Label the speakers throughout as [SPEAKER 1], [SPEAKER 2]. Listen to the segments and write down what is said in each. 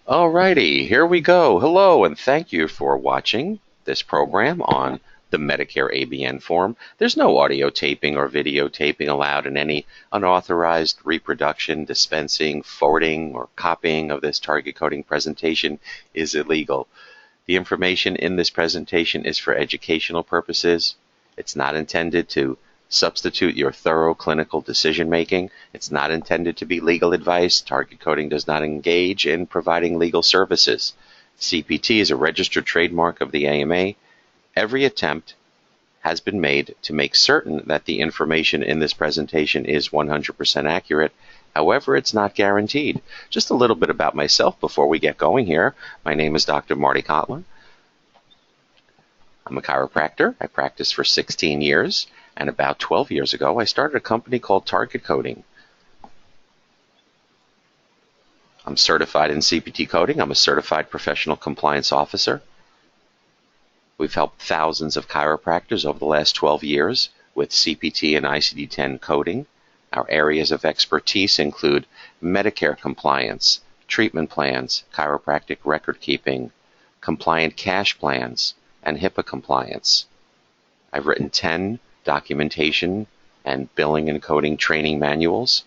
[SPEAKER 1] Alrighty, here we go. Hello, and thank you for watching this program on the Medicare ABN form. There's no audio taping or videotaping allowed, in any unauthorized reproduction, dispensing, forwarding, or copying of this target coding presentation is illegal. The information in this presentation is for educational purposes. It's not intended to substitute your thorough clinical decision making. It's not intended to be legal advice. Target coding does not engage in providing legal services. CPT is a registered trademark of the AMA. Every attempt has been made to make certain that the information in this presentation is 100% accurate. However, it's not guaranteed. Just a little bit about myself before we get going here. My name is Dr. Marty Kotler. I'm a chiropractor. I practiced for 16 years, and about 12 years ago, I started a company called Target Coding. I'm certified in CPT coding. I'm a certified professional compliance officer. We've helped thousands of chiropractors over the last 12 years with CPT and ICD-10 coding. Our areas of expertise include Medicare compliance, treatment plans, chiropractic record keeping, compliant cash plans, and HIPAA compliance. I've written 10 documentation and billing and coding training manuals.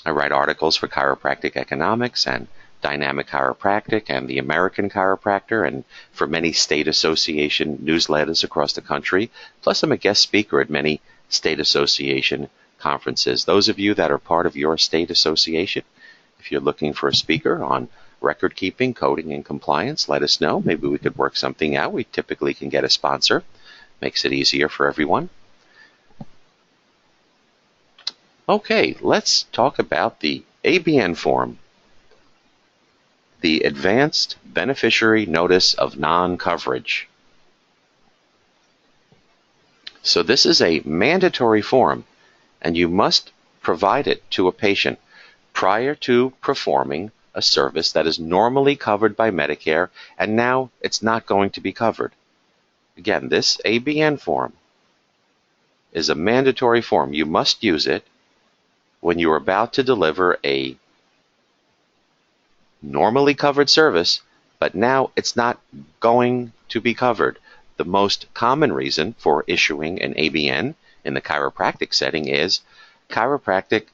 [SPEAKER 1] I write articles for Chiropractic Economics and Dynamic Chiropractic and the American Chiropractor, and for many state association newsletters across the country. Plus, I'm a guest speaker at many state association conferences. Those of you that are part of your state association, if you're looking for a speaker on record keeping, coding, and compliance, let us know. Maybe we could work something out. We typically can get a sponsor. Makes it easier for everyone. Okay, let's talk about the ABN form, the Advanced Beneficiary Notice of Non-Coverage. So this is a mandatory form, and you must provide it to a patient prior to performing a service that is normally covered by Medicare, and now it's not going to be covered. Again, this ABN form is a mandatory form. You must use it when you're about to deliver a normally covered service, but now it's not going to be covered. The most common reason for issuing an ABN in the chiropractic setting is chiropractic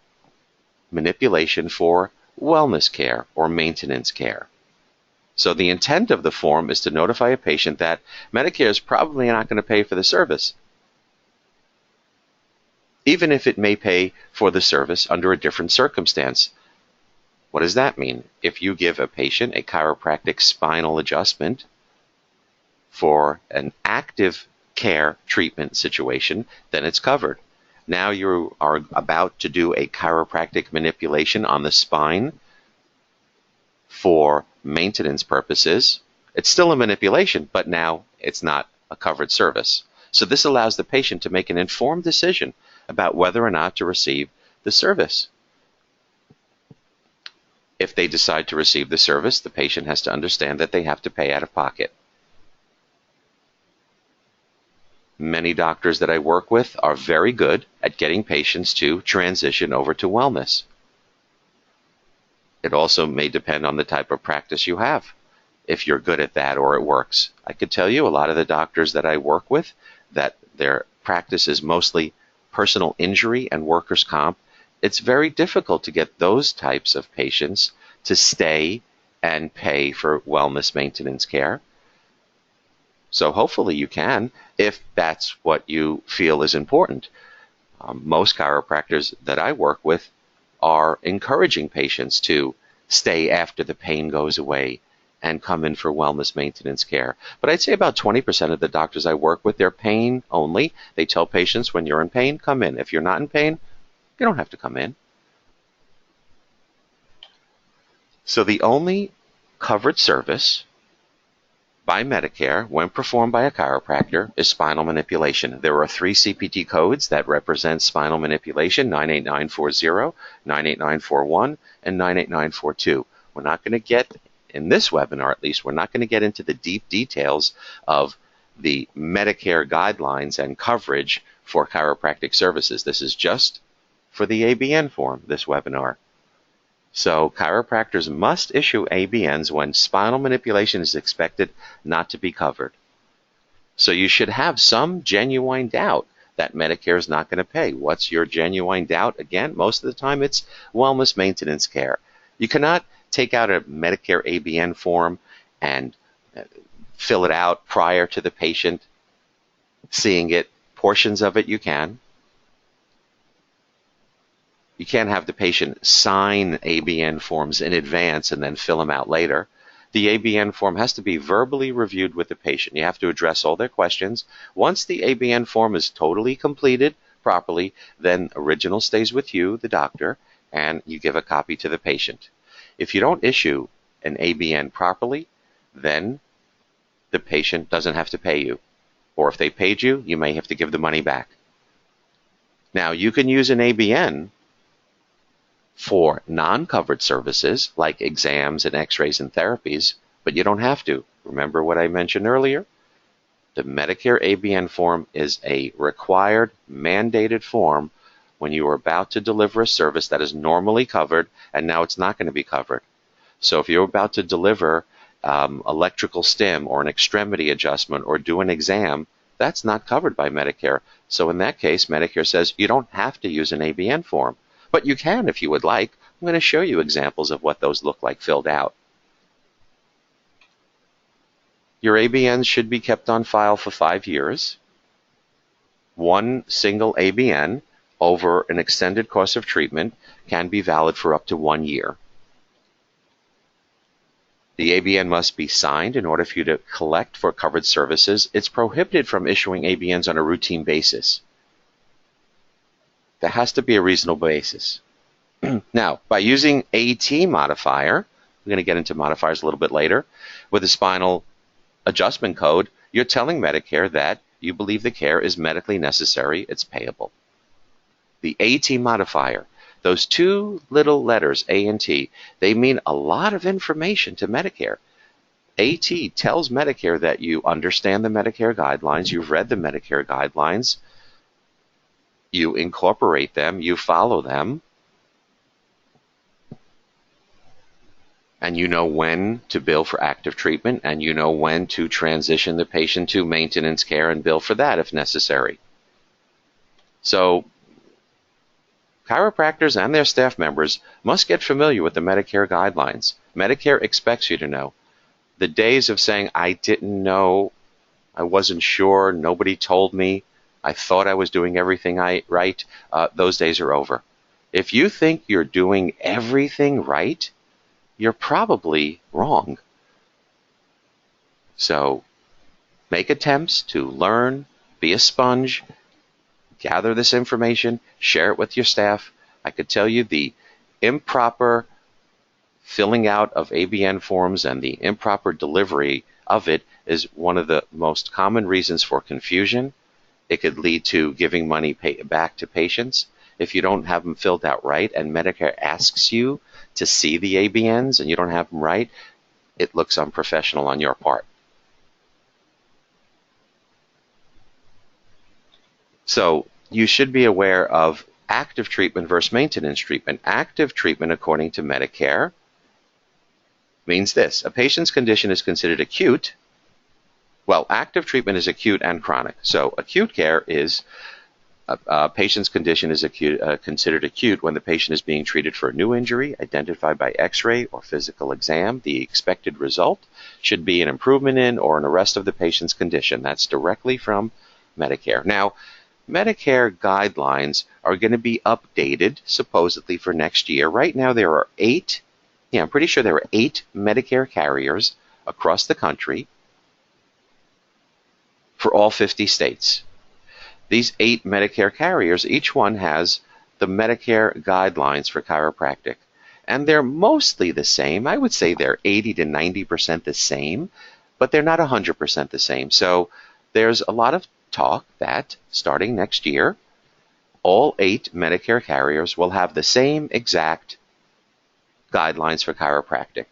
[SPEAKER 1] manipulation for wellness care or maintenance care. So the intent of the form is to notify a patient that Medicare is probably not going to pay for the service, even if it may pay for the service under a different circumstance. What does that mean? If you give a patient a chiropractic spinal adjustment for an active care treatment situation, then it's covered. Now you are about to do a chiropractic manipulation on the spine for maintenance purposes. It's still a manipulation, but now it's not a covered service. So this allows the patient to make an informed decision about whether or not to receive the service. If they decide to receive the service, the patient has to understand that they have to pay out of pocket. Many doctors that I work with are very good at getting patients to transition over to wellness. It also may depend on the type of practice you have, if you're good at that or it works. I could tell you a lot of the doctors that I work with, that their practice is mostly personal injury and workers' comp. It's very difficult to get those types of patients to stay and pay for wellness maintenance care. So hopefully you can, if that's what you feel is important. Most chiropractors that I work with are encouraging patients to stay after the pain goes away and come in for wellness maintenance care. But I'd say about 20% of the doctors I work with, they're pain only. They tell patients, when you're in pain, come in. If you're not in pain, you don't have to come in. So the only covered service by Medicare when performed by a chiropractor is spinal manipulation. There are 3 CPT codes that represent spinal manipulation: 98940, 98941, and 98942. We're not going to get, in this webinar at least, we're not going to get into the deep details of the Medicare guidelines and coverage for chiropractic services. This is just for the ABN form, this webinar. So chiropractors must issue ABNs when spinal manipulation is expected not to be covered. So you should have some genuine doubt that Medicare is not going to pay. What's your genuine doubt? Again, most of the time it's wellness maintenance care. You cannot take out a Medicare ABN form and fill it out prior to the patient seeing it. Portions of it you can. You can't have the patient sign ABN forms in advance and then fill them out later. The ABN form has to be verbally reviewed with the patient. You have to address all their questions. Once the ABN form is totally completed properly, then original stays with you, the doctor, and you give a copy to the patient. If you don't issue an ABN properly, then the patient doesn't have to pay you. Or if they paid you, you may have to give the money back. Now, you can use an ABN for non-covered services like exams and x-rays and therapies, but you don't have to. Remember what I mentioned earlier? The Medicare ABN form is a required, mandated form when you are about to deliver a service that is normally covered, and now it's not going to be covered. So if you're about to deliver electrical stim or an extremity adjustment or do an exam, that's not covered by Medicare. So in that case, Medicare says you don't have to use an ABN form. But you can if you would like. I'm going to show you examples of what those look like filled out. Your ABNs should be kept on file for 5 years. One single ABN over an extended course of treatment can be valid for up to 1 year. The ABN must be signed in order for you to collect for covered services. It's prohibited from issuing ABNs on a routine basis. There has to be a reasonable basis. Now, by using AT modifier, we're going to get into modifiers a little bit later, with a spinal adjustment code, you're telling Medicare that you believe the care is medically necessary, it's payable. The AT modifier, those two little letters, A and T, they mean a lot of information to Medicare. AT tells Medicare that you understand the Medicare guidelines, you've read the Medicare guidelines, you incorporate them, you follow them, and you know when to bill for active treatment, and you know when to transition the patient to maintenance care and bill for that if necessary. So chiropractors and their staff members must get familiar with the Medicare guidelines. Medicare expects you to know. The days of saying, I didn't know, I wasn't sure, nobody told me, I thought I was doing everything right, those days are over. If you think you're doing everything right, you're probably wrong. So make attempts to learn, be a sponge, gather this information, share it with your staff. I could tell you the improper filling out of ABN forms and the improper delivery of it is one of the most common reasons for confusion. It could lead to giving money back to patients if you don't have them filled out right, and Medicare asks you to see the ABNs and you don't have them right. It looks unprofessional on your part. So you should be aware of active treatment versus maintenance treatment. Active treatment, according to Medicare, means this. A patient's condition is considered acute. Well, active treatment is acute and chronic. So acute care is a patient's condition is considered acute when the patient is being treated for a new injury identified by x-ray or physical exam. The expected result should be an improvement in or an arrest of the patient's condition. That's directly from Medicare. Now, Medicare guidelines are going to be updated supposedly for next year. Right now there are 8, I'm pretty sure there are 8 Medicare carriers across the country for all 50 states. These 8 Medicare carriers, each one has the Medicare guidelines for chiropractic. And they're mostly the same. I would say they're 80 to 90% the same, but they're not 100% the same. So there's a lot of talk that starting next year, all 8 Medicare carriers will have the same exact guidelines for chiropractic.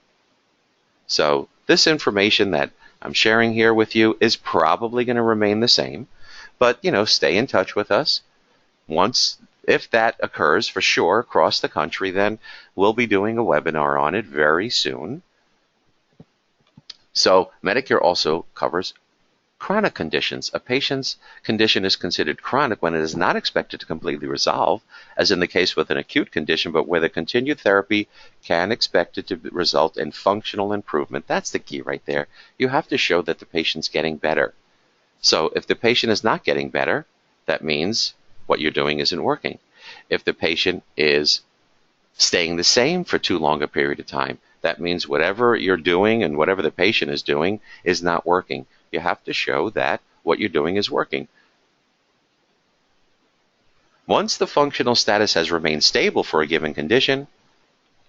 [SPEAKER 1] So this information that I'm sharing here with you is probably going to remain the same, but stay in touch with us. Once If that occurs for sure across the country, then we'll be doing a webinar on it very soon. So Medicare also covers chronic conditions. A patient's condition is considered chronic when it is not expected to completely resolve, as in the case with an acute condition, but where the continued therapy can expect it to result in functional improvement. That's the key right there. You have to show that the patient's getting better. So if the patient is not getting better, that means what you're doing isn't working. If the patient is staying the same for too long a period of time, that means whatever you're doing and whatever the patient is doing is not working. You have to show that what you're doing is working. Once the functional status has remained stable for a given condition,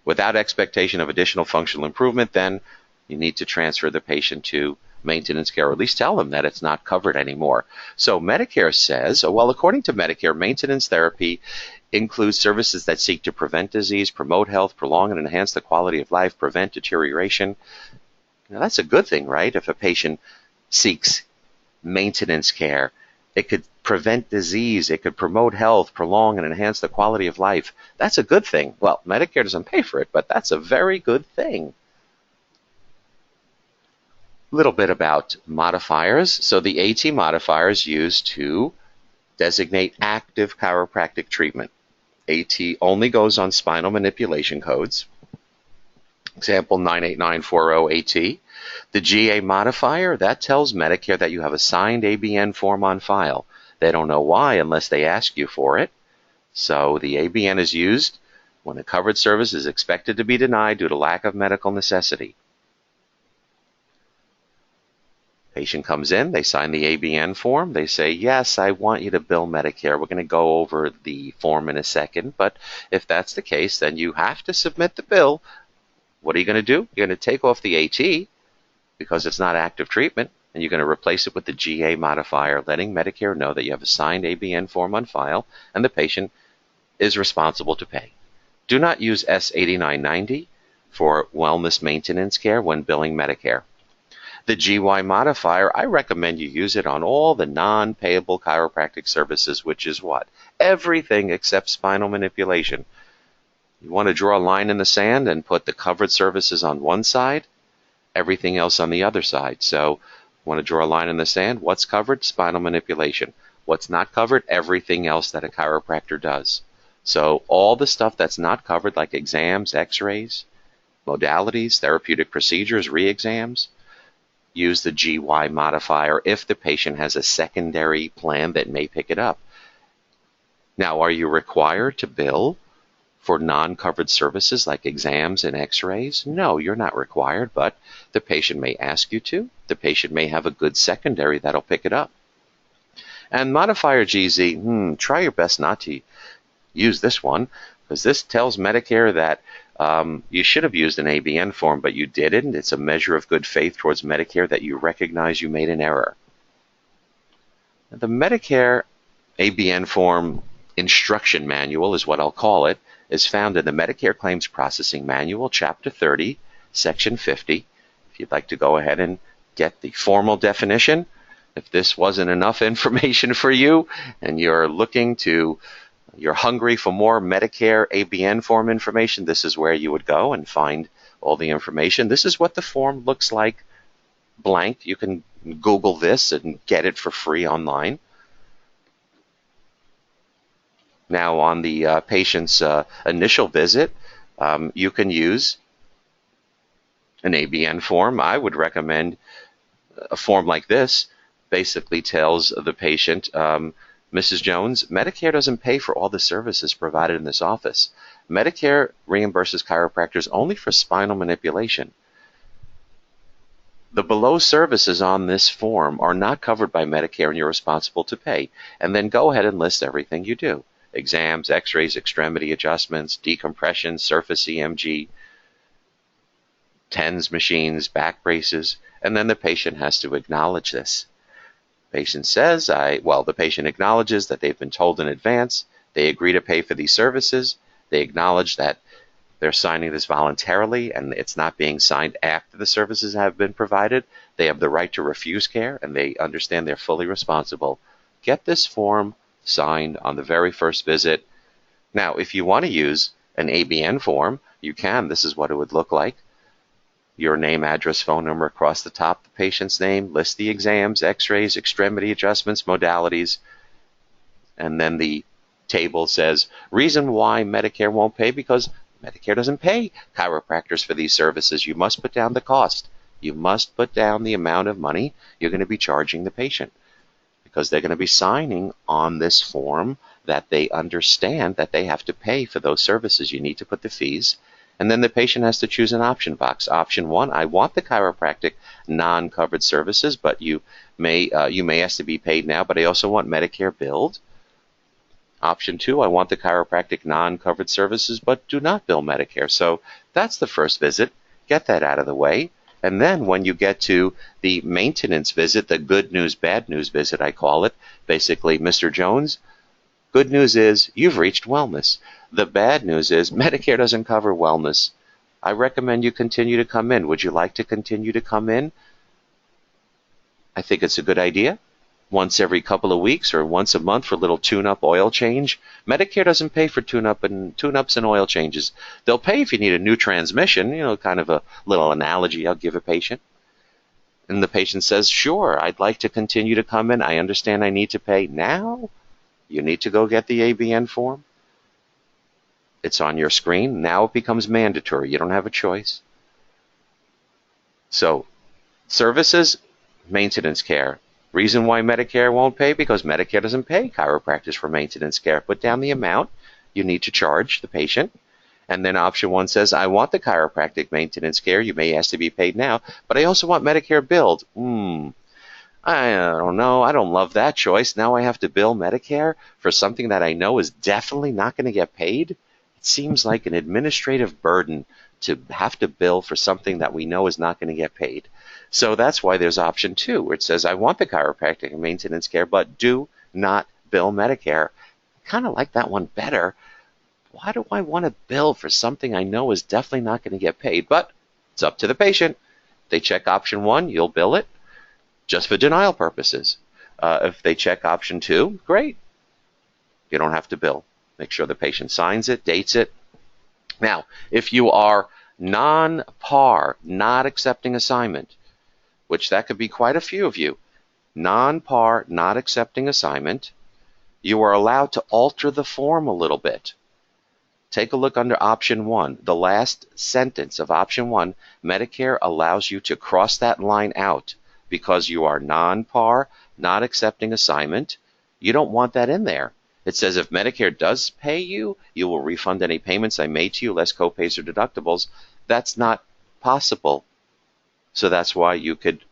[SPEAKER 1] without expectation of additional functional improvement, then you need to transfer the patient to maintenance care, or at least tell them that it's not covered anymore. So Medicare says, well, according to Medicare, maintenance therapy includes services that seek to prevent disease, promote health, prolong and enhance the quality of life, prevent deterioration. Now, that's a good thing, right? If a patient seeks maintenance care, it could prevent disease, it could promote health, prolong and enhance the quality of life. That's a good thing. Well, Medicare doesn't pay for it, but that's a very good thing. A little bit about modifiers. So the AT modifier is used to designate active chiropractic treatment. AT only goes on spinal manipulation codes. Example 98940AT. The GA modifier, that tells Medicare that you have a signed ABN form on file. They don't know why unless they ask you for it. So the ABN is used when a covered service is expected to be denied due to lack of medical necessity. Patient comes in, they sign the ABN form, they say, yes, I want you to bill Medicare. We're going to go over the form in a second, but if that's the case, then you have to submit the bill. What are you going to do? You're going to take off the AT because it's not active treatment, and you're going to replace it with the GA modifier, letting Medicare know that you have a signed ABN form on file and the patient is responsible to pay. Do not use S8990 for wellness maintenance care when billing Medicare. The GY modifier, I recommend you use it on all the non-payable chiropractic services, which is what? Everything except spinal manipulation. You want to draw a line in the sand and put the covered services on one side, everything else on the other side. So you want to draw a line in the sand. What's covered? Spinal manipulation. What's not covered? Everything else that a chiropractor does. So all the stuff that's not covered, like exams, x-rays, modalities, therapeutic procedures, re-exams, use the GY modifier if the patient has a secondary plan that may pick it up. Now, are you required to bill for non-covered services like exams and x-rays? No, you're not required, but the patient may ask you to. The patient may have a good secondary that'll pick it up. And modifier GZ, try your best not to use this one, because this tells Medicare that you should have used an ABN form, but you didn't. It's a measure of good faith towards Medicare that you recognize you made an error. The Medicare ABN form instruction manual is what I'll call it, is found in the Medicare Claims Processing Manual, Chapter 30, Section 50. If you'd like to go ahead and get the formal definition, if this wasn't enough information for you and you're hungry for more Medicare ABN form information, this is where you would go and find all the information. This is what the form looks like blank. You can Google this and get it for free online. Now, on the patient's initial visit, you can use an ABN form. I would recommend a form like this. Basically tells the patient, Mrs. Jones, Medicare doesn't pay for all the services provided in this office. Medicare reimburses chiropractors only for spinal manipulation. The below services on this form are not covered by Medicare and you're responsible to pay. And then go ahead and list everything you do. Exams, x-rays, extremity adjustments, decompression, surface EMG, TENS machines, back braces, and then the patient has to acknowledge this. Patient says, the patient acknowledges that they've been told in advance, they agree to pay for these services, they acknowledge that they're signing this voluntarily and it's not being signed after the services have been provided. They have the right to refuse care and they understand they're fully responsible. Get this form signed on the very first visit. Now, if you want to use an ABN form, you can. This is what it would look like. Your name, address, phone number across the top, the patient's name, list the exams, x-rays, extremity adjustments, modalities, and then the table says, reason why Medicare won't pay, because Medicare doesn't pay chiropractors for these services. You must put down the cost. You must put down the amount of money you're going to be charging the patient, because they're going to be signing on this form that they understand that they have to pay for those services. You need to put the fees, and then the patient has to choose an option box. Option 1, I want the chiropractic non-covered services, but you may ask to be paid now, but I also want Medicare billed. Option 2, I want the chiropractic non-covered services, but do not bill Medicare. So that's the first visit. Get that out of the way. And then when you get to the maintenance visit, the good news, bad news visit, I call it, basically, Mr. Jones, good news is you've reached wellness. The bad news is Medicare doesn't cover wellness. I recommend you continue to come in. Would you like to continue to come in? I think it's a good idea. Once every couple of weeks or once a month for a little tune-up oil change. Medicare doesn't pay for tune-ups and oil changes. They'll pay if you need a new transmission, kind of a little analogy I'll give a patient. And the patient says, sure, I'd like to continue to come in. I understand I need to pay now. You need to go get the ABN form. It's on your screen. Now it becomes mandatory. You don't have a choice. So, services, maintenance care. Reason why Medicare won't pay? Because Medicare doesn't pay chiropractors for maintenance care. Put down the amount you need to charge the patient. And then option 1 says, I want the chiropractic maintenance care. You may ask to be paid now, but I also want Medicare billed. I don't know. I don't love that choice. Now I have to bill Medicare for something that I know is definitely not going to get paid. It seems like an administrative burden to have to bill for something that we know is not going to get paid. So that's why there's option 2, where it says, I want the chiropractic and maintenance care, but do not bill Medicare. I kind of like that one better. Why do I want to bill for something I know is definitely not going to get paid? But it's up to the patient. They check option 1, you'll bill it just for denial purposes. If they check option 2, great. You don't have to bill. Make sure the patient signs it, dates it. Now, if you are non-par, not accepting assignment, which that could be quite a few of you, non-par, not accepting assignment, you are allowed to alter the form a little bit. Take a look under option 1. The last sentence of option 1, Medicare allows you to cross that line out because you are non-par, not accepting assignment. You don't want that in there. It says if Medicare does pay you, you will refund any payments I made to you, less copays or deductibles. That's not possible. So that's why you could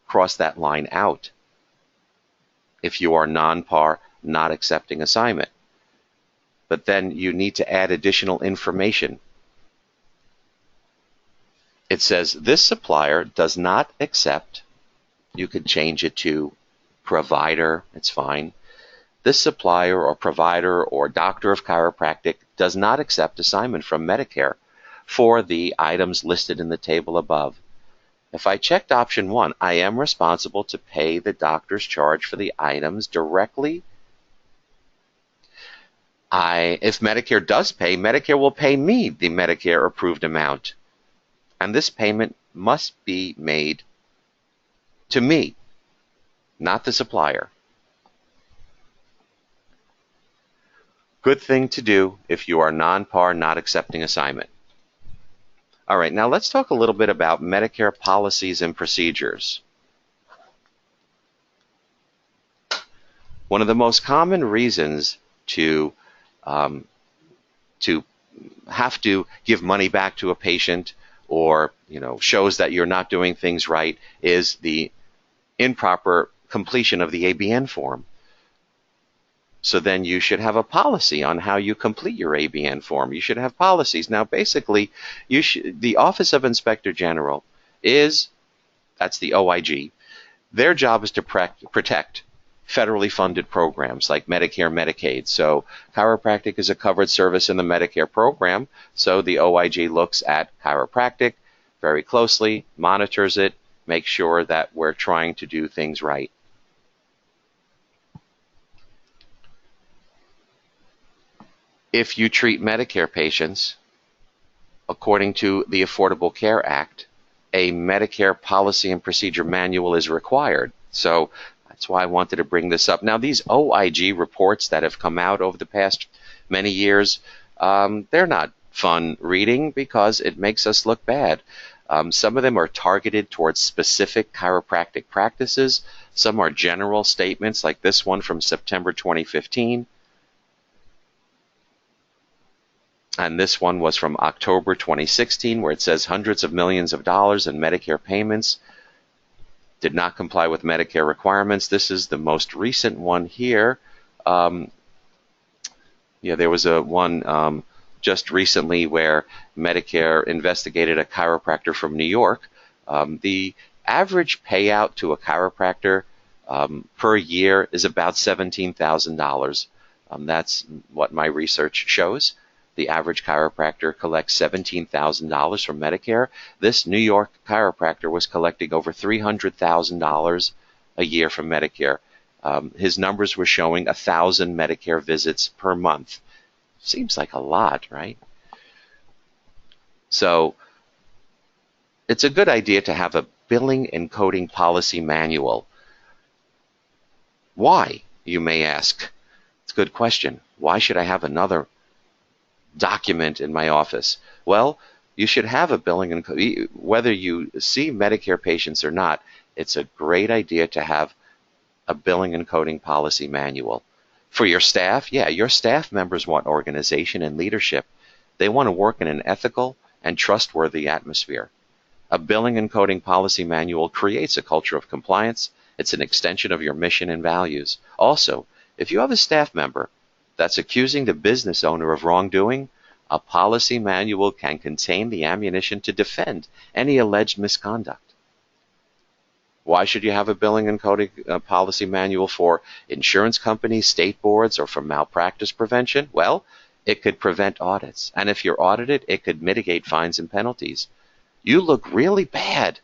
[SPEAKER 1] cross that line out if you are non-par, not accepting assignment. But then you need to add additional information. It says this supplier does not accept. You could change it to provider. It's fine. This supplier or provider or doctor of chiropractic does not accept assignment from Medicare for the items listed in the table above. If I checked option 1, I am responsible to pay the doctor's charge for the items directly. If Medicare does pay, Medicare will pay me the Medicare approved amount. And this payment must be made to me, not the supplier. Good thing to do if you are non-par, not accepting assignment. All right, now let's talk a little bit about Medicare policies and procedures. One of the most common reasons to have to give money back to a patient or shows that you're not doing things right is the improper completion of the ABN form. So then you should have a policy on how you complete your ABN form. You should have policies. Now, basically, the Office of Inspector General that's the OIG. Their job is to protect federally funded programs like Medicare, Medicaid. So chiropractic is a covered service in the Medicare program. So the OIG looks at chiropractic very closely, monitors it, makes sure that we're trying to do things right. If you treat Medicare patients according to the Affordable Care Act, a Medicare policy and procedure manual is required. So that's why I wanted to bring this up. Now, these OIG reports that have come out over the past many years, they're not fun reading because it makes us look bad. Some of them are targeted towards specific chiropractic practices. Some are general statements like this one from September 2015. And this one was from October 2016, where it says hundreds of millions of dollars in Medicare payments did not comply with Medicare requirements. This is the most recent one here. There was a one just recently where Medicare investigated a chiropractor from New York. The average payout to a chiropractor per year is about $17,000. That's what my research shows. The average chiropractor collects $17,000 from Medicare. This New York chiropractor was collecting over $300,000 a year from Medicare. His numbers were showing 1,000 Medicare visits per month. Seems like a lot, right? So it's a good idea to have a billing and coding policy manual. Why, you may ask? It's a good question. Why should I have another document in my office? Well, you should have a billing and whether you see Medicare patients or not, it's a great idea to have a billing and coding policy manual. For your staff, your staff members want organization and leadership. They want to work in an ethical and trustworthy atmosphere. A billing and coding policy manual creates a culture of compliance. It's an extension of your mission and values. Also, if you have a staff member that's accusing the business owner of wrongdoing, a policy manual can contain the ammunition to defend any alleged misconduct. Why should you have a billing and coding policy manual for insurance companies, state boards, or for malpractice prevention? Well, it could prevent audits. And if you're audited, it could mitigate fines and penalties. You look really bad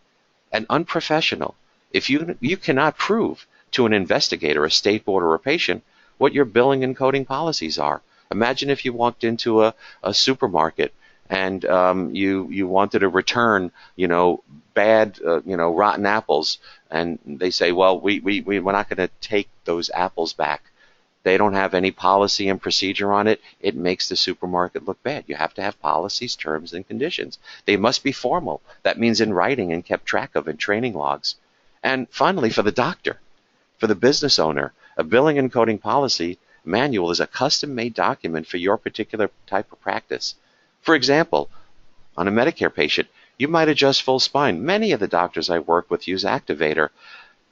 [SPEAKER 1] and unprofessional if you cannot prove to an investigator, a state board, or a patient what your billing and coding policies are. Imagine if you walked into a supermarket and you wanted to return, bad, rotten apples, and they say, well, we're not going to take those apples back. They don't have any policy and procedure on it. It makes the supermarket look bad. You have to have policies, terms, and conditions. They must be formal. That means in writing and kept track of in training logs. And finally, for the doctor, for the business owner, a billing and coding policy manual is a custom-made document for your particular type of practice. For example, on a Medicare patient, you might adjust full spine. Many of the doctors I work with use Activator.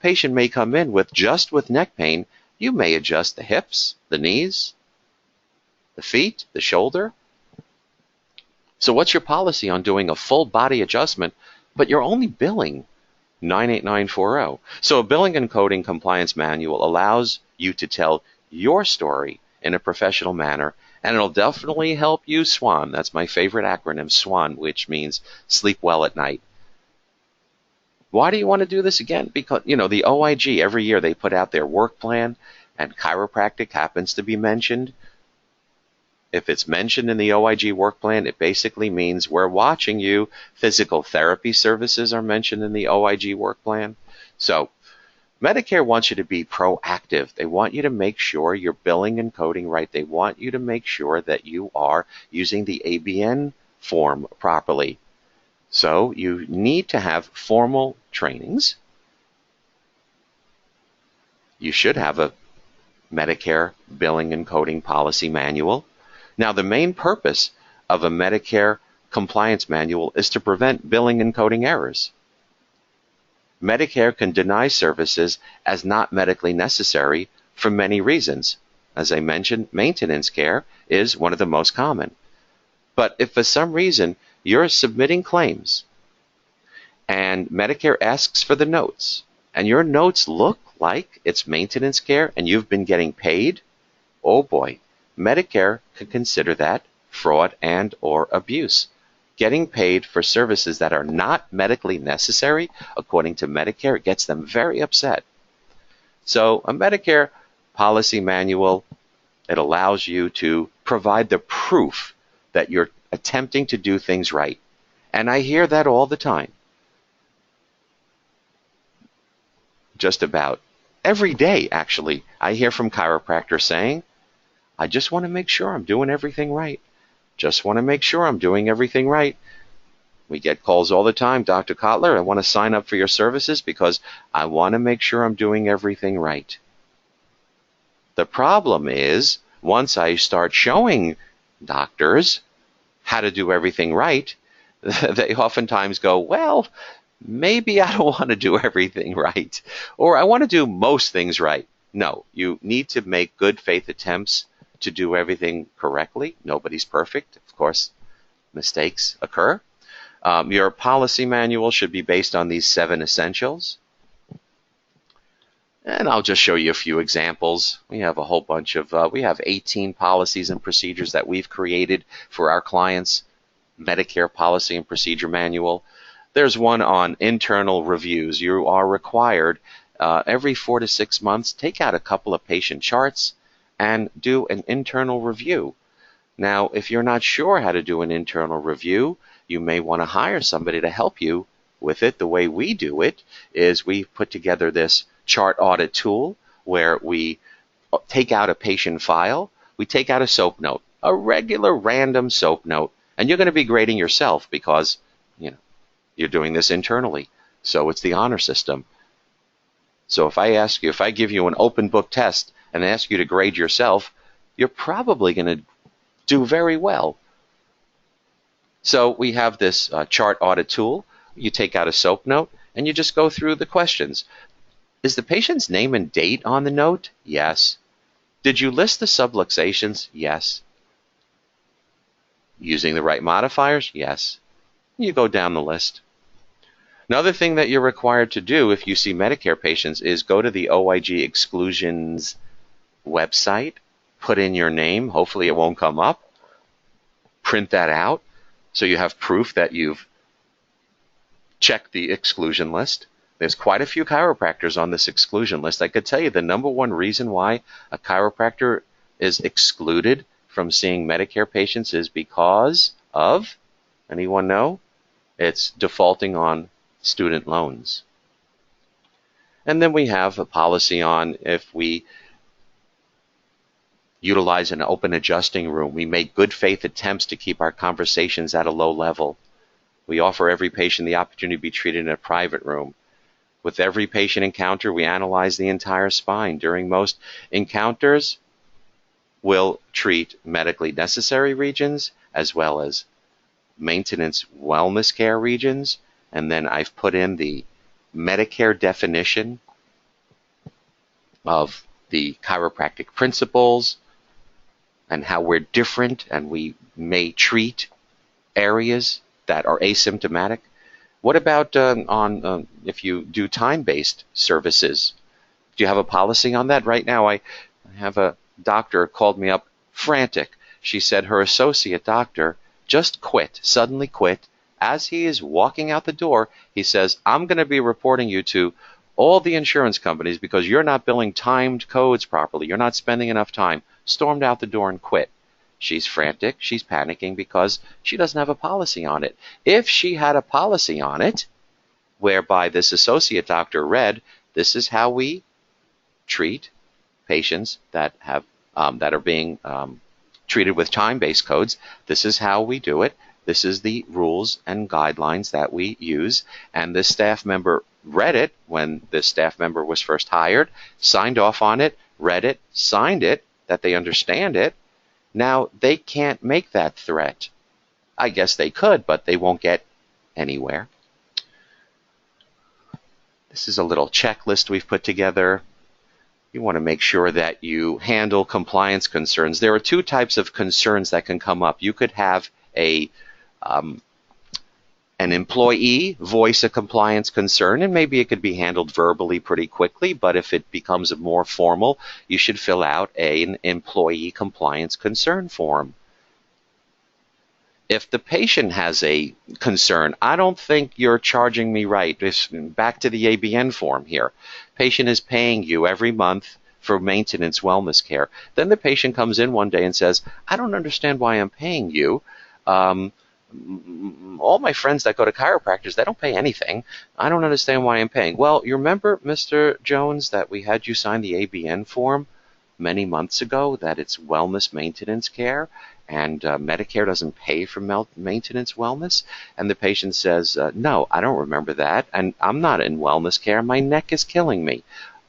[SPEAKER 1] Patient may come in with neck pain. You may adjust the hips, the knees, the feet, the shoulder. So what's your policy on doing a full body adjustment, but you're only billing $98940? So a billing and coding compliance manual allows you to tell your story in a professional manner, and it'll definitely help you SWAN. That's my favorite acronym, SWAN, which means sleep well at night. Why do you want to do this again? Because, the OIG, every year they put out their work plan, and chiropractic happens to be mentioned. If it's mentioned in the OIG work plan, it basically means we're watching you. Physical therapy services are mentioned in the OIG work plan. So Medicare wants you to be proactive. They want you to make sure you're billing and coding right. They want you to make sure that you are using the ABN form properly. So you need to have formal trainings. You should have a Medicare billing and coding policy manual. Now, the main purpose of a Medicare compliance manual is to prevent billing and coding errors. Medicare can deny services as not medically necessary for many reasons. As I mentioned, maintenance care is one of the most common. But if for some reason you're submitting claims and Medicare asks for the notes, and your notes look like it's maintenance care and you've been getting paid, oh boy, Medicare could consider that fraud and or abuse. Getting paid for services that are not medically necessary, according to Medicare, gets them very upset. So a Medicare policy manual, it allows you to provide the proof that you're attempting to do things right. And I hear that all the time. Just about every day, actually, I hear from chiropractors saying, I just want to make sure I'm doing everything right. Just want to make sure I'm doing everything right. We get calls all the time, Dr. Kotler, I want to sign up for your services because I want to make sure I'm doing everything right. The problem is, once I start showing doctors how to do everything right, they oftentimes go, well, maybe I don't want to do everything right, or I want to do most things right. No, you need to make good faith attempts to do everything correctly. Nobody's perfect. Of course, mistakes occur. Your policy manual should be based on these 7 essentials. And I'll just show you a few examples. We have a whole bunch of, we have 18 policies and procedures that we've created for our clients. Medicare Policy and Procedure Manual. There's one on internal reviews. You are required every 4 to 6 months, take out a couple of patient charts and do an internal review. Now, if you're not sure how to do an internal review, you may want to hire somebody to help you with it. The way we do it is we put together this chart audit tool where we take out a patient file, we take out a SOAP note, a regular random SOAP note, and you're going to be grading yourself because, you're doing this internally. So it's the honor system. So if I give you an open book test and ask you to grade yourself, you're probably going to do very well. So we have this chart audit tool. You take out a SOAP note and you just go through the questions. Is the patient's name and date on the note? Yes. Did you list the subluxations? Yes. Using the right modifiers? Yes. You go down the list. Another thing that you're required to do if you see Medicare patients is go to the OIG exclusions website, put in your name, hopefully it won't come up, print that out so you have proof that you've checked the exclusion list. There's quite a few chiropractors on this exclusion list. I could tell you the number one reason why a chiropractor is excluded from seeing Medicare patients is because of, anyone know? It's defaulting on student loans. And then we have a policy on if we utilize an open adjusting room, we make good faith attempts to keep our conversations at a low level. We offer every patient the opportunity to be treated in a private room. With every patient encounter, we analyze the entire spine. During most encounters, we'll treat medically necessary regions as well as maintenance wellness care regions. And then I've put in the Medicare definition of the chiropractic principles and how we're different and we may treat areas that are asymptomatic. What about if you do time-based services? Do you have a policy on that? Right now I have a doctor called me up frantic. She said her associate doctor just quit, suddenly quit. As he is walking out the door, he says, I'm going to be reporting you to all the insurance companies because you're not billing timed codes properly. You're not spending enough time. Stormed out the door and quit. She's frantic. She's panicking because she doesn't have a policy on it. If she had a policy on it, whereby this associate doctor read, this is how we treat patients that have that are being treated with time-based codes. This is how we do it. This is the rules and guidelines that we use. And this staff member read it when this staff member was first hired, signed off on it, read it, signed it, that they understand it. Now, they can't make that threat. I guess they could, but they won't get anywhere. This is a little checklist we've put together. You want to make sure that you handle compliance concerns. There are 2 types of concerns that can come up. You could have an employee voice a compliance concern, and maybe it could be handled verbally pretty quickly, but if it becomes more formal, you should fill out an employee compliance concern form. If the patient has a concern, I don't think you're charging me right. Back to the ABN form here. Patient is paying you every month for maintenance wellness care. Then the patient comes in one day and says, I don't understand why I'm paying you. All my friends that go to chiropractors, they don't pay anything. I don't understand why I'm paying. Well, you remember, Mr. Jones, that we had you sign the ABN form many months ago that it's wellness maintenance care, and Medicare doesn't pay for maintenance wellness? And the patient says, no, I don't remember that, and I'm not in wellness care. My neck is killing me.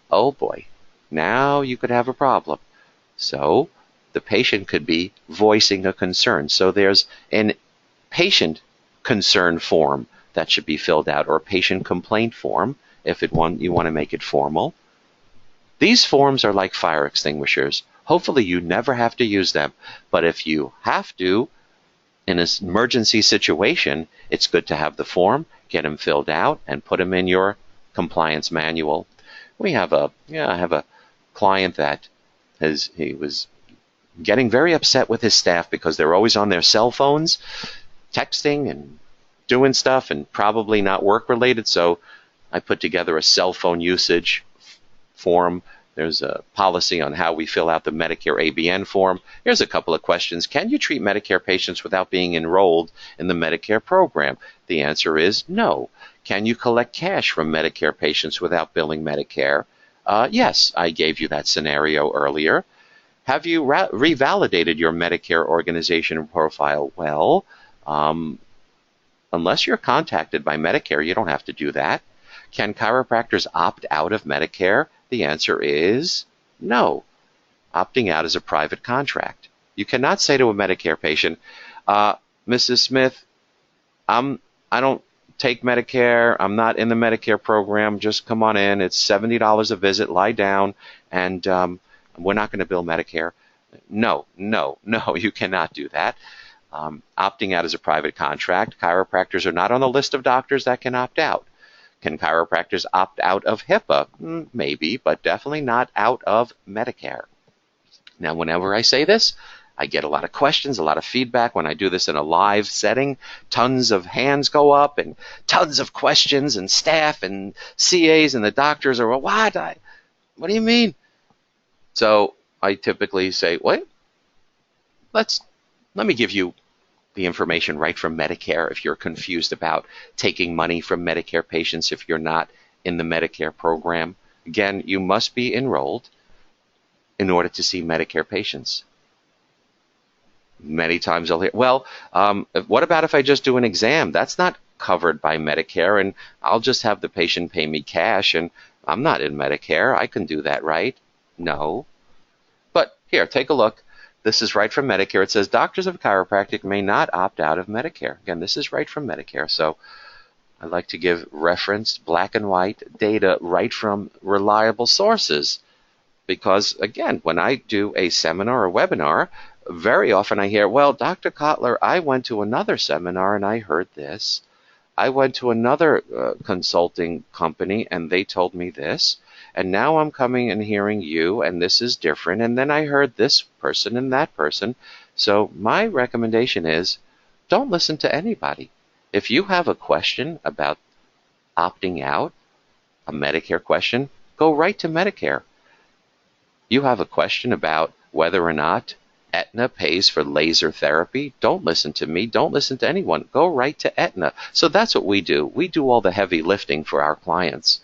[SPEAKER 1] Oh boy, now you could have a problem. So the patient could be voicing a concern. So there's an patient concern form that should be filled out, or a patient complaint form if you want to make it formal. These forms are like fire extinguishers. Hopefully you never have to use them, but if you have to in an emergency situation, it's good to have the form, get them filled out, and put them in your compliance manual. I have a client that he was getting very upset with his staff because they're always on their cell phones, texting and doing stuff, and probably not work related. So I put together a cell phone usage form. There's a policy on how we fill out the Medicare ABN form. Here's a couple of questions. Can you treat Medicare patients without being enrolled in the Medicare program? The answer is no. Can you collect cash from Medicare patients without billing Medicare? Yes, I gave you that scenario earlier. Have you revalidated your Medicare organization profile? Well, unless you're contacted by Medicare, you don't have to do that. Can chiropractors opt out of Medicare? The answer is no. Opting out is a private contract. You cannot say to a Medicare patient, Mrs. Smith, I don't take Medicare. I'm not in the Medicare program. Just come on in. It's $70 a visit. Lie down, and we're not going to bill Medicare. No, you cannot do that. Opting out is a private contract. Chiropractors are not on the list of doctors that can opt out. Can chiropractors opt out of HIPAA? Maybe, but definitely not out of Medicare. Now, whenever I say this, I get a lot of questions, a lot of feedback. When I do this in a live setting, tons of hands go up and tons of questions, and staff and CAs and the doctors are, well, what do you mean? So I typically say, wait, let me give you the information right from Medicare if you're confused about taking money from Medicare patients if you're not in the Medicare program. Again, you must be enrolled in order to see Medicare patients. Many times I'll hear, well, what about if I just do an exam? That's not covered by Medicare, and I'll just have the patient pay me cash, and I'm not in Medicare. I can do that, right? No. But here, take a look. This is right from Medicare. It says doctors of chiropractic may not opt out of Medicare. Again, this is right from Medicare. So I like to give referenced black and white data right from reliable sources. Because, again, when I do a seminar or webinar, very often I hear, well, Dr. Kotler, I went to another seminar and I heard this. I went to another consulting company and they told me this. And now I'm coming and hearing you, and this is different. And then I heard this person and that person. So my recommendation is don't listen to anybody. If you have a question about opting out, a Medicare question, go right to Medicare. You have a question about whether or not Aetna pays for laser therapy, don't listen to me. Don't listen to anyone. Go right to Aetna. So that's what we do. We do all the heavy lifting for our clients.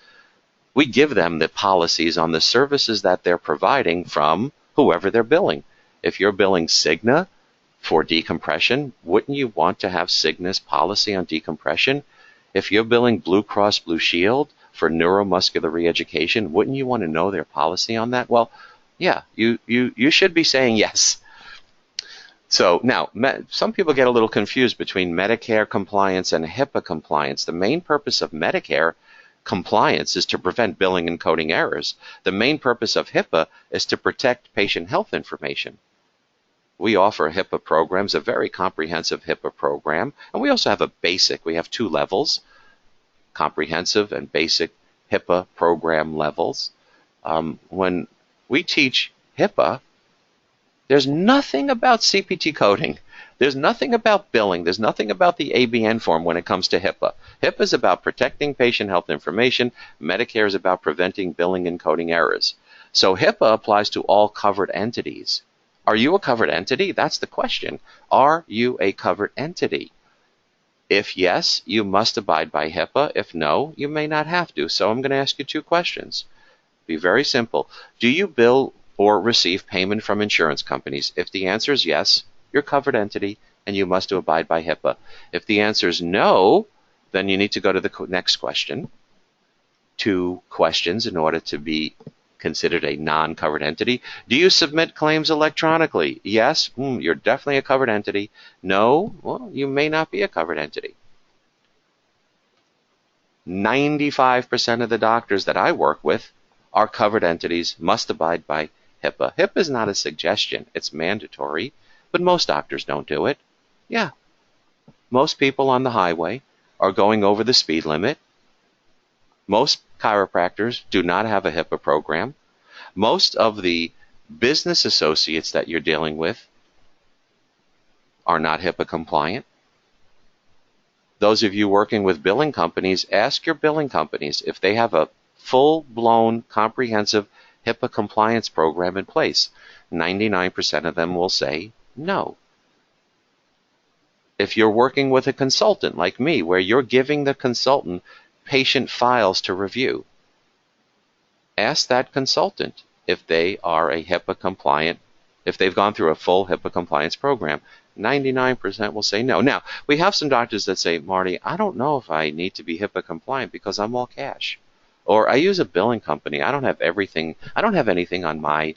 [SPEAKER 1] We give them the policies on the services that they're providing from whoever they're billing. If you're billing Cigna for decompression, wouldn't you want to have Cigna's policy on decompression? If you're billing Blue Cross Blue Shield for neuromuscular reeducation, wouldn't you want to know their policy on that? Well, yeah, you should be saying yes. So now, some people get a little confused between Medicare compliance and HIPAA compliance. The main purpose of Medicare compliance is to prevent billing and coding errors. The main purpose of HIPAA is to protect patient health information. We offer HIPAA programs, a very comprehensive HIPAA program, and we also have a basic. We have 2 levels, comprehensive and basic HIPAA program levels. When we teach HIPAA, there's nothing about CPT coding. There's nothing about billing. There's nothing about the ABN form when it comes to HIPAA. HIPAA is about protecting patient health information. Medicare is about preventing billing and coding errors. So HIPAA applies to all covered entities. Are you a covered entity? That's the question. Are you a covered entity? If yes, you must abide by HIPAA. If no, you may not have to. So I'm going to ask you two questions. Be very simple. Do you bill or receive payment from insurance companies? If the answer is yes, you're a covered entity and you must abide by HIPAA. If the answer is no, then you need to go to the next question. Two questions in order to be considered a non-covered entity. Do you submit claims electronically? Yes, you're definitely a covered entity. No, well, you may not be a covered entity. 95% of the doctors that I work with are covered entities, must abide by HIPAA. HIPAA is not a suggestion, it's mandatory, but most doctors don't do it. Yeah, most people on the highway are going over the speed limit. Most chiropractors do not have a HIPAA program. Most of the business associates that you're dealing with are not HIPAA compliant. Those of you working with billing companies, ask your billing companies if they have a full-blown, comprehensive HIPAA compliance program in place. 99% of them will say no. If you're working with a consultant like me, where you're giving the consultant patient files to review, ask that consultant if they are a HIPAA compliant, if they've gone through a full HIPAA compliance program. 99% will say no. Now, we have some doctors that say, Marty, I don't know if I need to be HIPAA compliant because I'm all cash. Or I use a billing company. I don't have anything on my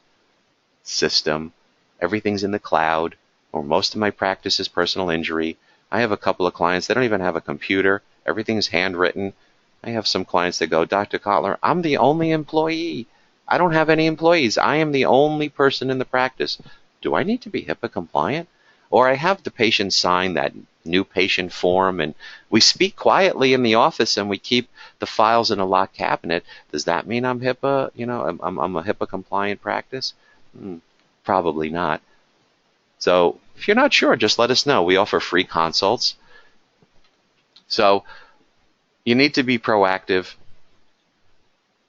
[SPEAKER 1] system. Everything's in the cloud, or most of my practice is personal injury. I have a couple of clients that don't even have a computer. Everything's handwritten. I have some clients that go, Dr. Kotler, I'm the only employee. I don't have any employees. I am the only person in the practice. Do I need to be HIPAA compliant? Or I have the patient sign that new patient form, and we speak quietly in the office and we keep the files in a locked cabinet. Does that mean I'm HIPAA? I'm a HIPAA compliant practice? Probably not. So if you're not sure, just let us know. We offer free consults. So you need to be proactive.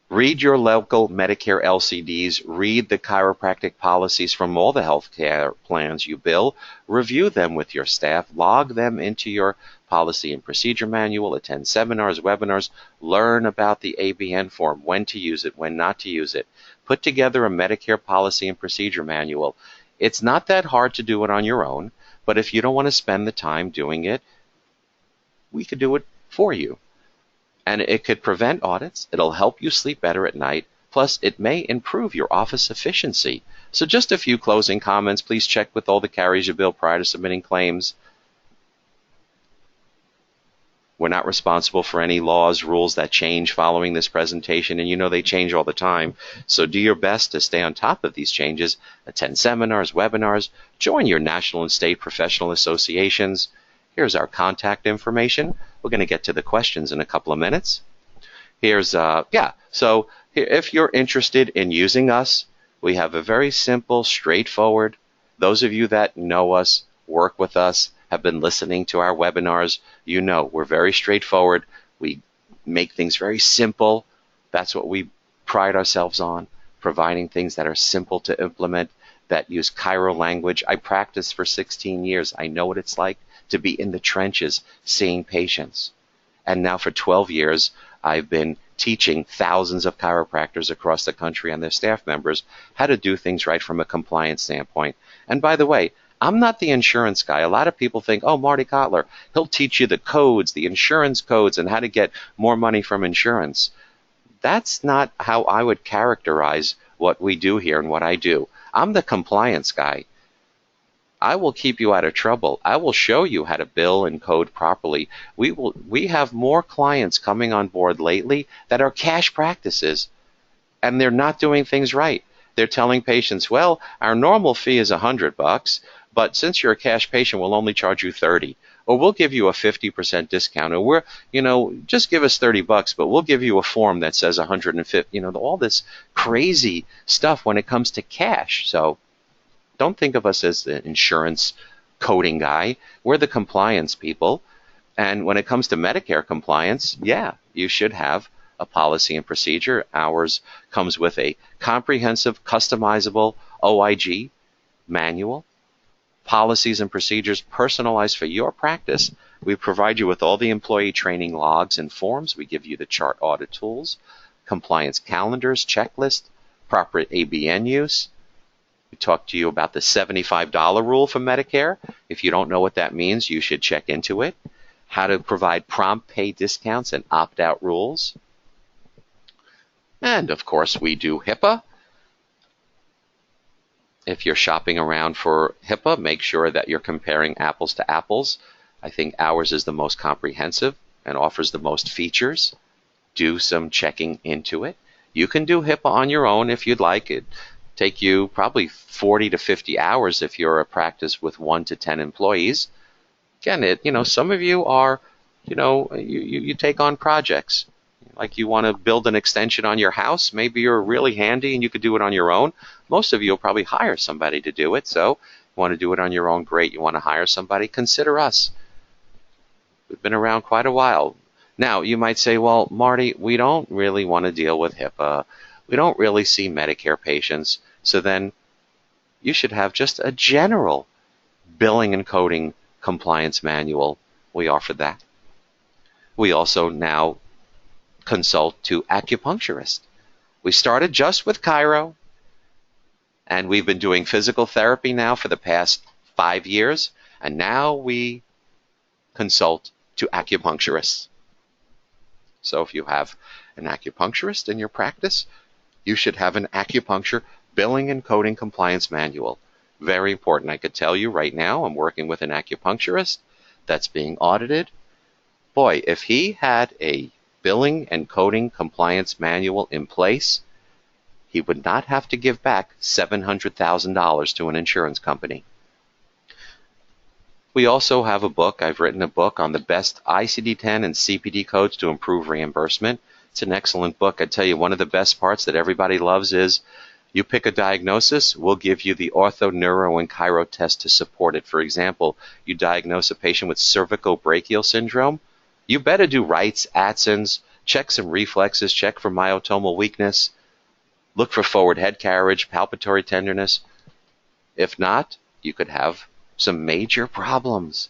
[SPEAKER 1] Read your local Medicare LCDs. Read the chiropractic policies from all the healthcare plans you bill. Review them with your staff. Log them into your policy and procedure manual. Attend seminars, webinars. Learn about the ABN Form, when to use it, when not to use it. Put together a Medicare policy and procedure manual. It's not that hard to do it on your own, but if you don't want to spend the time doing it, we could do it for you. And it could prevent audits. It'll help you sleep better at night. Plus, it may improve your office efficiency. So just a few closing comments. Please check with all the carriers you bill prior to submitting claims. We're not responsible for any laws, rules that change following this presentation, and you know they change all the time. So do your best to stay on top of these changes. Attend seminars, webinars, join your national and state professional associations. Here's our contact information. We're going to get to the questions in a couple of minutes. So if you're interested in using us, we have a very simple, straightforward. Those of you that know us, work with us, have been listening to our webinars, you know we're very straightforward. We make things very simple. That's what we pride ourselves on, providing things that are simple to implement, that use chiro language. I practiced for 16 years. I know what it's like to be in the trenches seeing patients. And now for 12 years, I've been teaching thousands of chiropractors across the country and their staff members how to do things right from a compliance standpoint. And by the way, I'm not the insurance guy. A lot of people think, oh, Marty Kotler, he'll teach you the codes, the insurance codes, and how to get more money from insurance. That's not how I would characterize what we do here and what I do. I'm the compliance guy. I will keep you out of trouble. I will show you how to bill and code properly. We have more clients coming on board lately that are cash practices, and they're not doing things right. They're telling patients, well, our normal fee is $100, but since you're a cash patient, we'll only charge you $30, or we'll give you a 50% discount, or just give us $30, but we'll give you a form that says $150. All this crazy stuff when it comes to cash. So don't think of us as the insurance coding guy. We're the compliance people. And when it comes to Medicare compliance, yeah, you should have a policy and procedure. Ours comes with a comprehensive, customizable OIG manual, policies and procedures personalized for your practice. We provide you with all the employee training logs and forms. We give you the chart audit tools, compliance calendars, checklist, proper ABN use. We talk to you about the $75 rule for Medicare. If you don't know what that means, you should check into it. How to provide prompt pay discounts and opt-out rules. And of course, we do HIPAA. If you're shopping around for HIPAA, make sure that you're comparing apples to apples. I think ours is the most comprehensive and offers the most features. Do some checking into it. You can do HIPAA on your own if you'd like. It take you probably 40 to 50 hours if you're a practice with 1 to 10 employees. Again, some of you are, you take on projects. Like you want to build an extension on your house. Maybe you're really handy and you could do it on your own. Most of you will probably hire somebody to do it. So you want to do it on your own, great. You want to hire somebody, consider us. We've been around quite a while. Now, you might say, well, Marty, we don't really want to deal with HIPAA. We don't really see Medicare patients. So then you should have just a general billing and coding compliance manual. We offer that. We also now consult to acupuncturists. We started just with chiro, and we've been doing physical therapy now for the past 5 years, and now we consult to acupuncturists. So if you have an acupuncturist in your practice, you should have an acupuncture billing and coding compliance manual. Very important. I could tell you right now, I'm working with an acupuncturist that's being audited. Boy, if he had a billing and coding compliance manual in place, he would not have to give back $700,000 to an insurance company. We also have a book. I've written a book on the best ICD-10 and CPT codes to improve reimbursement. It's an excellent book. I tell you, one of the best parts that everybody loves is you pick a diagnosis, we'll give you the ortho, neuro, and chiro test to support it. For example, you diagnose a patient with cervicobrachial syndrome, you better do Wright's, Atson's, check some reflexes, check for myotomal weakness, look for forward head carriage, palpatory tenderness. If not, you could have some major problems.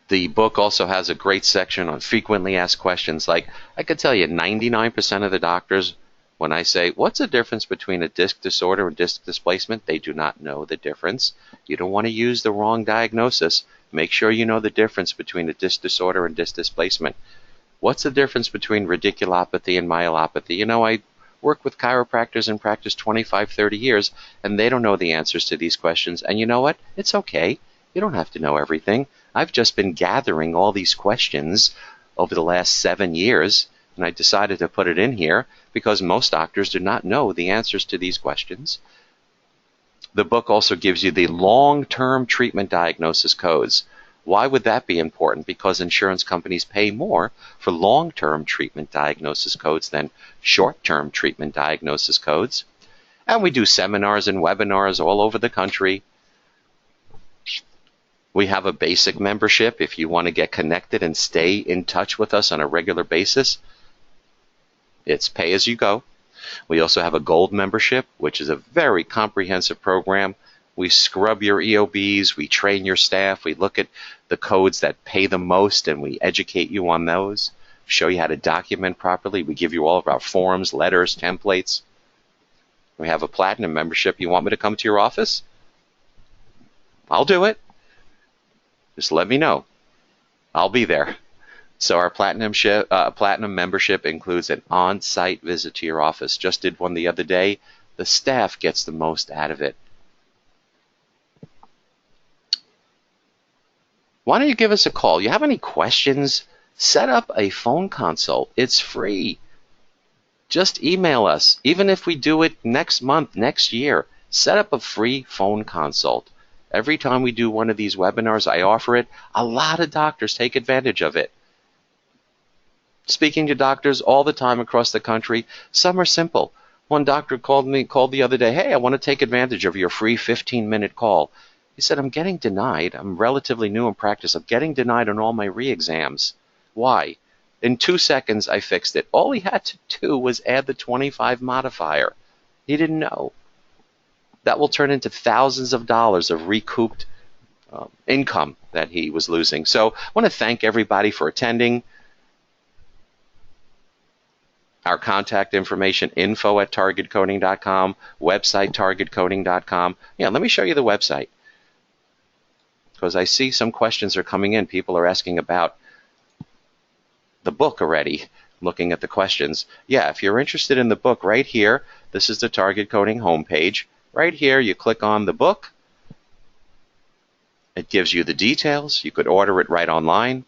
[SPEAKER 1] The book also has a great section on frequently asked questions. Like, I could tell you 99% of the doctors, when I say, what's the difference between a disc disorder and disc displacement? They do not know the difference. You don't want to use the wrong diagnosis. Make sure you know the difference between a disc disorder and disc displacement. What's the difference between radiculopathy and myelopathy? I work with chiropractors in practice 25, 30 years, and they don't know the answers to these questions. And you know what? It's okay. You don't have to know everything. I've just been gathering all these questions over the last 7 years, and I decided to put it in here because most doctors do not know the answers to these questions. The book also gives you the long-term treatment diagnosis codes. Why would that be important? Because insurance companies pay more for long-term treatment diagnosis codes than short-term treatment diagnosis codes. And we do seminars and webinars all over the country. We have a basic membership if you want to get connected and stay in touch with us on a regular basis. It's pay as you go. We also have a gold membership, which is a very comprehensive program. We scrub your EOBs, we train your staff, we look at the codes that pay the most, and we educate you on those, show you how to document properly. We give you all of our forms, letters, templates. We have a platinum membership. You want me to come to your office? I'll do it. Just let me know. I'll be there. So our platinum membership includes an on-site visit to your office. Just did one the other day. The staff gets the most out of it. Why don't you give us a call? You have any questions? Set up a phone consult. It's free. Just email us. Even if we do it next month, next year, set up a free phone consult. Every time we do one of these webinars, I offer it. A lot of doctors take advantage of it. Speaking to doctors all the time across the country, some are simple. One doctor called the other day, hey, I want to take advantage of your free 15-minute call. He said, I'm getting denied. I'm relatively new in practice. I'm getting denied on all my re-exams. Why? In 2 seconds, I fixed it. All he had to do was add the 25 modifier. He didn't know. That will turn into thousands of dollars of recouped income that he was losing. So I want to thank everybody for attending. Our contact information, info@targetcoding.com, website targetcoding.com. Yeah, let me show you the website, because I see some questions are coming in. People are asking about the book already, looking at the questions. Yeah, if you're interested in the book, right here, this is the Target Coding homepage. Right here, you click on the book. It gives you the details. You could order it right online.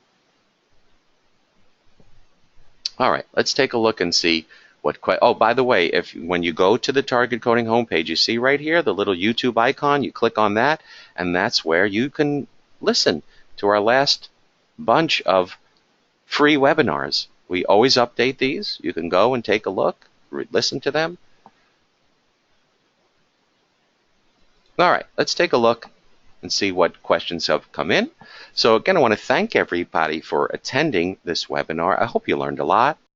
[SPEAKER 1] All right, let's take a look and see what. Oh, by the way, when you go to the Target Coding homepage, you see right here the little YouTube icon. You click on that, and that's where you can listen to our last bunch of free webinars. We always update these. You can go and take a look, listen to them. All right, let's take a look and see what questions have come in. So again, I want to thank everybody for attending this webinar. I hope you learned a lot.